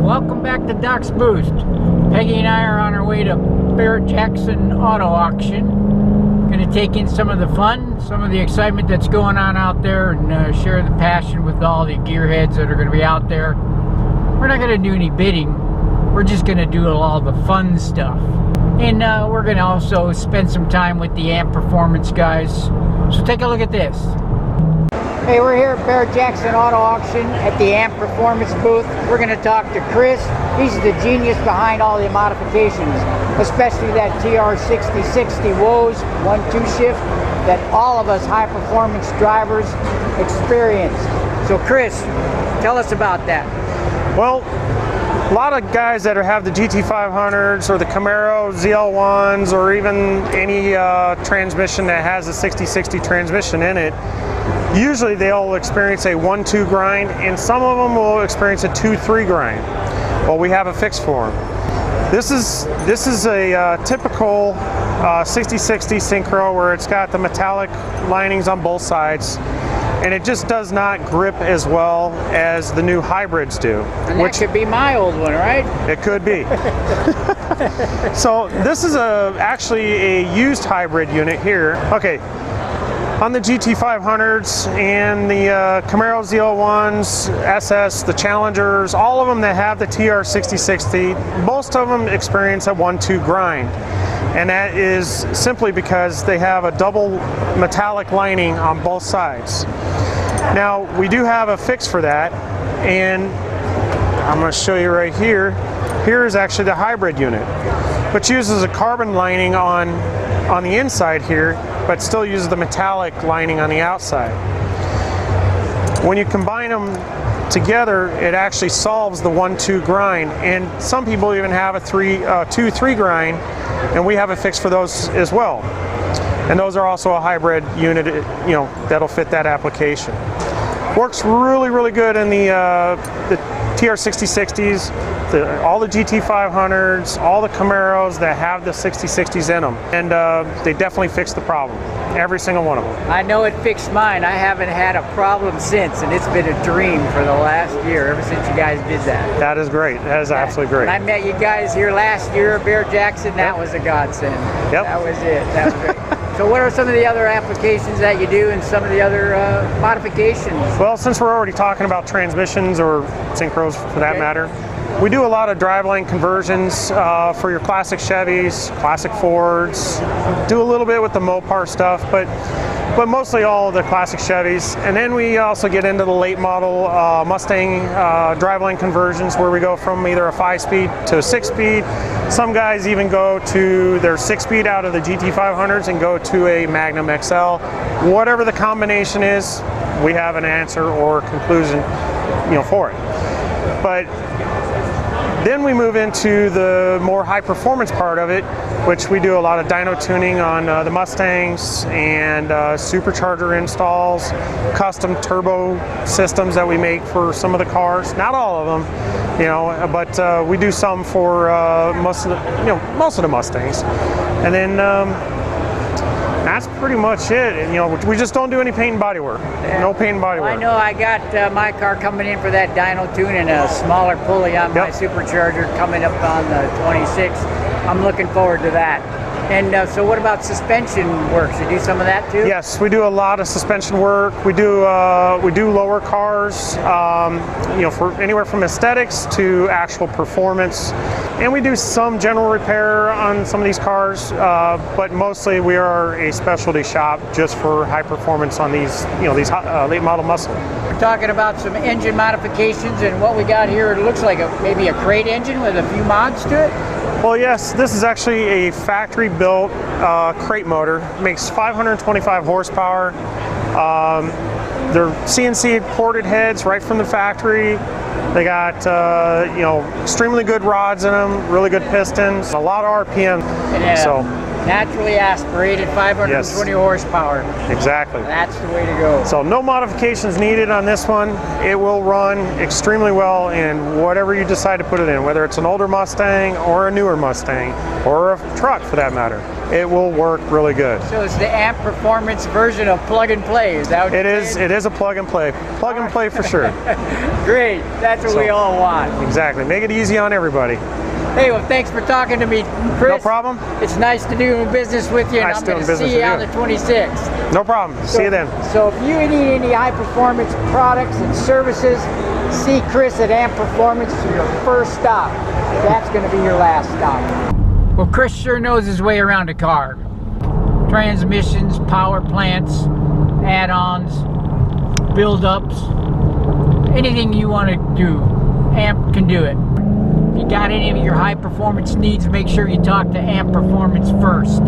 welcome back to Doc's Boost. Peggy and I are on our way to Barrett Jackson Auto Auction. Going to take in some of the fun, some of the excitement that's going on out there, and share the passion with all the gearheads that are going to be out there. We're not going to do any bidding. We're just going to do all the fun stuff. And we're going to also spend some time with the amp performance guys. So take a look at this. Hey, we're here at Barrett Jackson Auto Auction at the amp performance booth. We're going to talk to Chris. He's the genius behind all the modifications, especially that TR6060 Woes 1-2 shift that all of us high performance drivers experience. So Chris, tell us about that. Well, a lot of guys that have the GT500s or the Camaro ZL1s or even any transmission that has a 6060 transmission in it, usually they'll experience a 1-2 grind, and some of them will experience a 2-3 grind. Well, we have a fix for them. This is a typical 6060 Synchro where it's got the metallic linings on both sides, and it just does not grip as well as the new hybrids do. And that could be my old one, right? It could be. So this is actually a used hybrid unit here. Okay. On the GT500s and the Camaro ZL1s, SS, the Challengers, all of them that have the TR6060, most of them experience a 1-2 grind. And that is simply because they have a double metallic lining on both sides. Now, we do have a fix for that, and I'm going to show you right here. Here is actually the hybrid unit, which uses a carbon lining on the inside here, but still uses the metallic lining on the outside. When you combine them together, it actually solves the 1-2 grind, and some people even have a 2-3 grind, and we have a fix for those as well. And those are also a hybrid unit, you know, that'll fit that application. Works really, really good in the TR6060s, all the GT500s, all the Camaros that have the 6060s in them, and they definitely fix the problem, every single one of them. I know it fixed mine. I haven't had a problem since, and it's been a dream for the last year, ever since you guys did that. That is great. That is absolutely great. When I met you guys here last year at Barrett Jackson, that was a godsend. Yep. That was it. That was great. So what are some of the other applications that you do and some of the other modifications? Well, since we're already talking about transmissions or synchros for that matter, we do a lot of driveline conversions for your classic Chevys, classic Fords, do a little bit with the Mopar stuff, but mostly all the classic Chevys. And then we also get into the late model Mustang driveline conversions where we go from either a 5-speed to a 6-speed. Some guys even go to their 6-speed out of the GT500s and go to a Magnum XL. Whatever the combination is, we have an answer or conclusion, you know, for it. But then we move into the more high performance part of it, which we do a lot of dyno tuning on the Mustangs and supercharger installs, custom turbo systems that we make for some of the cars. Not all of them, you know, but we do some for most of the Mustangs. And then that's pretty much it. You know, we just don't do any paint and body work. Yeah. No paint and body work. I know I got my car coming in for that dyno tune and a smaller pulley on my supercharger coming up on the 26th. I'm looking forward to that. And so what about suspension works? You do some of that too? Yes, we do a lot of suspension work. We do lower cars, you know, for anywhere from aesthetics to actual performance. And we do some general repair on some of these cars, but mostly we are a specialty shop just for high performance on these, you know, these late model muscle. We're talking about some engine modifications, and what we got here, it looks like maybe a crate engine with a few mods to it. Well, yes, this is actually a factory-built crate motor. It makes 525 horsepower. They're CNC ported heads right from the factory. They got you know, extremely good rods in them, really good pistons, a lot of RPM. Yeah. So Naturally aspirated, 520 horsepower. Exactly. That's the way to go. So no modifications needed on this one. It will run extremely well in whatever you decide to put it in, whether it's an older Mustang or a newer Mustang or a truck for that matter. It will work really good. So it's the amp performance version of plug and play. Is that what it is? It is a plug and play. Plug and play for sure. Great. That's what we all want. Exactly. Make it easy on everybody. Hey, well, thanks for talking to me, Chris. No problem. It's nice to do business with you, and I'm going to see you on the 26th. No problem. See you then. So if you need any high-performance products and services, see Chris at Amp Performance for your first stop. That's going to be your last stop. Well, Chris sure knows his way around a car. Transmissions, power plants, add-ons, build-ups, anything you want to do, Amp can do it. If you got any of your high performance needs, make sure you talk to Amp Performance first.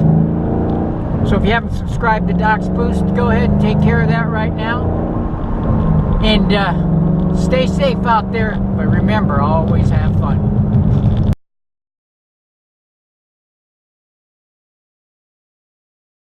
So if you haven't subscribed to Doc's Boost, go ahead and take care of that right now. And stay safe out there, but remember, always have fun.